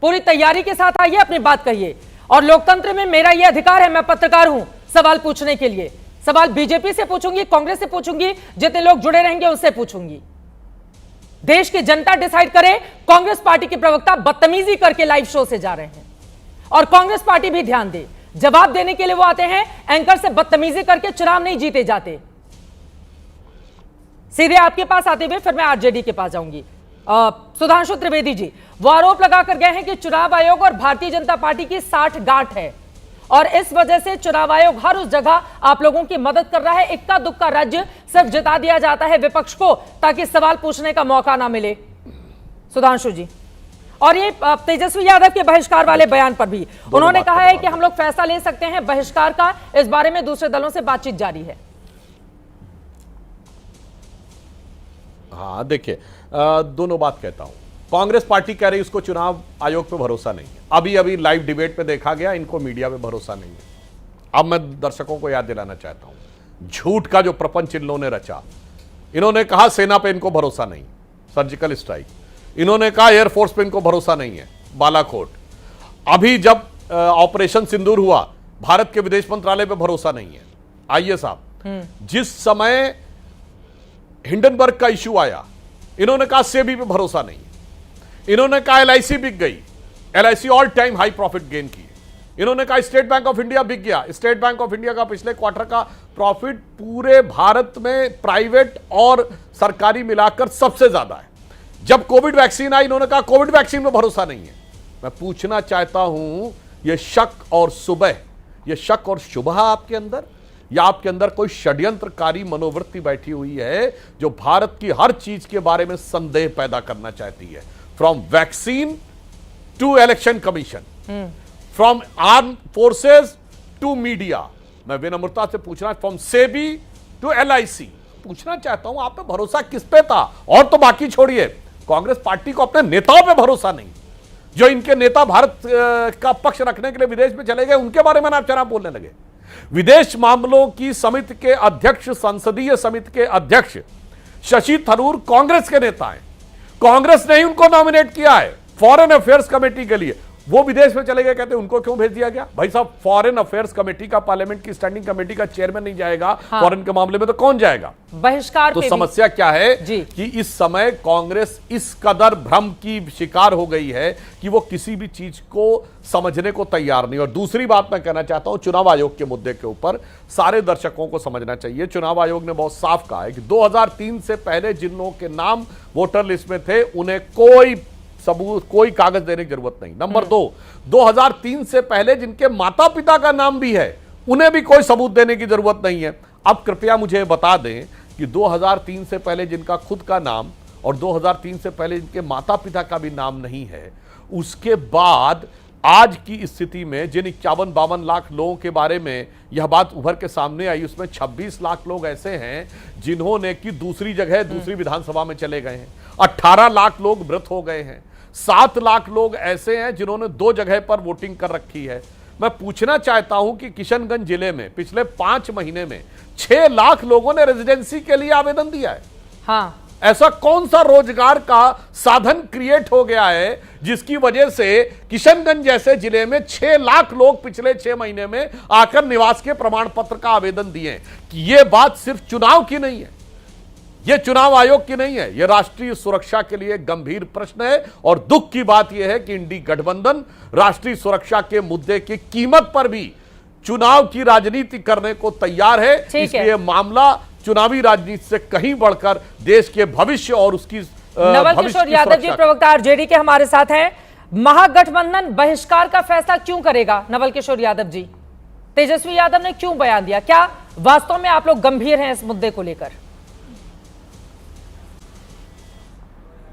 पूरी तैयारी के साथ आइए, अपनी बात कहिए। और लोकतंत्र में मेरा यह अधिकार है, मैं पत्रकार हूं, सवाल पूछने के लिए। सवाल बीजेपी से पूछूंगी, कांग्रेस से पूछूंगी, जितने लोग जुड़े रहेंगे उससे पूछूंगी। देश की जनता डिसाइड करे। कांग्रेस पार्टी के प्रवक्ता बदतमीजी करके लाइव शो से जा रहे हैं, और कांग्रेस पार्टी भी ध्यान दे, जवाब देने के लिए वो आते हैं, एंकर से बदतमीजी करके चुनाव नहीं जीते जाते। सीधे आपके पास आते हुए फिर मैं आरजेडी के पास जाऊंगी। सुधांशु त्रिवेदी जी, वो आरोप लगाकर गए हैं कि चुनाव आयोग और भारतीय जनता पार्टी की 60 गांठ है, और इस वजह से चुनाव आयोग हर उस जगह आप लोगों की मदद कर रहा है। इक्का दुक्का राज्य सिर्फ जिता दिया जाता है विपक्ष को, ताकि सवाल पूछने का मौका ना मिले। सुधांशु जी, और ये तेजस्वी यादव के बहिष्कार वाले बयान पर भी उन्होंने कहा है कि हम लोग फैसला ले सकते हैं बहिष्कार का, इस बारे में दूसरे दलों से बातचीत जारी है। हाँ देखिए, दोनों बात कहता हूं। कांग्रेस पार्टी कह रही उसको चुनाव आयोग पे भरोसा नहीं है। अभी अभी लाइव डिबेट पे देखा गया, इनको मीडिया पे भरोसा नहीं है। अब मैं दर्शकों को याद दिलाना चाहता हूं, झूठ का जो प्रपंच इन लोगों ने रचा। इन्होंने कहा सेना पे इनको भरोसा नहीं, सर्जिकल स्ट्राइक। इन्होंने कहा एयरफोर्स पे इनको भरोसा नहीं है, बालाकोट। अभी जब ऑपरेशन सिंदूर हुआ, भारत के विदेश मंत्रालय पे भरोसा नहीं है। आइए साहब, जिस समय हिंडनबर्ग का इश्यू आया, इन्होंने कहा सेबी पे भरोसा नहीं। इन्होंने कहा एलआईसी बिक गई, LIC all time high profit gain की। इन्होंने कहा स्टेट बैंक ऑफ इंडिया बिक गया, स्टेट बैंक ऑफ इंडिया का पिछले क्वार्टर का प्रॉफिट पूरे भारत में प्राइवेट और सरकारी मिलाकर सबसे ज्यादा है। जब कोविड वैक्सीन आई, इन्होंने कहा कोविड वैक्सीन में भरोसा नहीं है। मैं पूछना चाहता हूं, यह शक और शुबह आपके अंदर, या आपके अंदर कोई षड्यंत्रकारी मनोवृत्ति बैठी हुई है जो भारत की हर चीज के बारे में संदेह पैदा करना चाहती है? From vaccine to election commission, from arm forces to media. मैं विनम्रता से पूछना, फ्रॉम सेबी टू एलआईसी, पूछना चाहता हूं, आप पे भरोसा किस पे था? और तो बाकी छोड़िए, कांग्रेस पार्टी को अपने नेताओं पे भरोसा नहीं। जो इनके नेता भारत का पक्ष रखने के लिए विदेश में चले गए, उनके बारे में आप चुनाव बोलने लगे। विदेश मामलों की समिति के अध्यक्ष, संसदीय समिति के अध्यक्ष शशि थरूर कांग्रेस के नेता हैं। कांग्रेस ने ही उनको नॉमिनेट किया है फॉरेन अफेयर्स कमेटी के लिए। वो विदेश में चले गए, कहते हैं उनको क्यों भेज दिया गया? भाई साहब, फॉरेन अफेयर्स कमेटी का, पार्लियामेंट की स्टैंडिंग कमेटी का चेयरमैन नहीं जाएगा फॉरेन के मामले में, तो कौन जाएगा? बहिष्कार तो समस्या क्या है कि इस समय कांग्रेस इस कदर भ्रम की शिकार हो गई है कि वो किसी भी चीज को समझने को तैयार नहीं। और दूसरी बात मैं कहना चाहता हूं, चुनाव आयोग के मुद्दे के ऊपर सारे दर्शकों को समझना चाहिए। चुनाव आयोग ने बहुत साफ कहा है कि 2003 से पहले जिन लोगों के नाम वोटर लिस्ट में थे, उन्हें कोई सबूत, कोई कागज देने की जरूरत नहीं। नंबर 2, 2003 से पहले जिनके माता पिता का नाम भी है, उन्हें भी कोई सबूत देने की जरूरत नहीं है। अब कृपया मुझे बता दें कि 2003 से पहले जिनका खुद का नाम और 2003 से पहले जिनके माता पिता का भी नाम नहीं है, उसके बाद आज की स्थिति में जिन 51-52 लाख लोगों के बारे में यह बात उभर के सामने आई, उसमें 26 लाख लोग ऐसे हैं जिन्होंने कि दूसरी जगह, दूसरी विधानसभा में चले गए हैं। 18 लाख लोग मृत हो गए हैं। 7 लाख लोग ऐसे हैं जिन्होंने 2 जगह पर वोटिंग कर रखी है। मैं पूछना चाहता हूं कि किशनगंज जिले में पिछले 5 महीने में 6 लाख लोगों ने रेजिडेंसी के लिए आवेदन दिया है। हाँ, ऐसा कौन सा रोजगार का साधन क्रिएट हो गया है जिसकी वजह से किशनगंज जैसे जिले में 6 लाख लोग पिछले 6 महीने में आकर निवास के प्रमाण पत्र का आवेदन दिए हैं? कि यह बात सिर्फ चुनाव की नहीं है, यह चुनाव आयोग की नहीं है, यह राष्ट्रीय सुरक्षा के लिए गंभीर प्रश्न है। और दुख की बात यह है कि इंडी गठबंधन राष्ट्रीय सुरक्षा के मुद्दे की कीमत पर भी चुनाव की राजनीति करने को तैयार है। इसलिए मामला चुनावी राजनीति से कहीं बढ़कर देश के भविष्य और उसकी नवल किशोर यादव जी, प्रवक्ता आरजेडी के हमारे साथ हैं। महागठबंधन बहिष्कार का फैसला क्यों करेगा? नवल किशोर यादव जी, तेजस्वी यादव ने क्यों बयान दिया? क्या वास्तव में आप लोग गंभीर हैं इस मुद्दे को लेकर?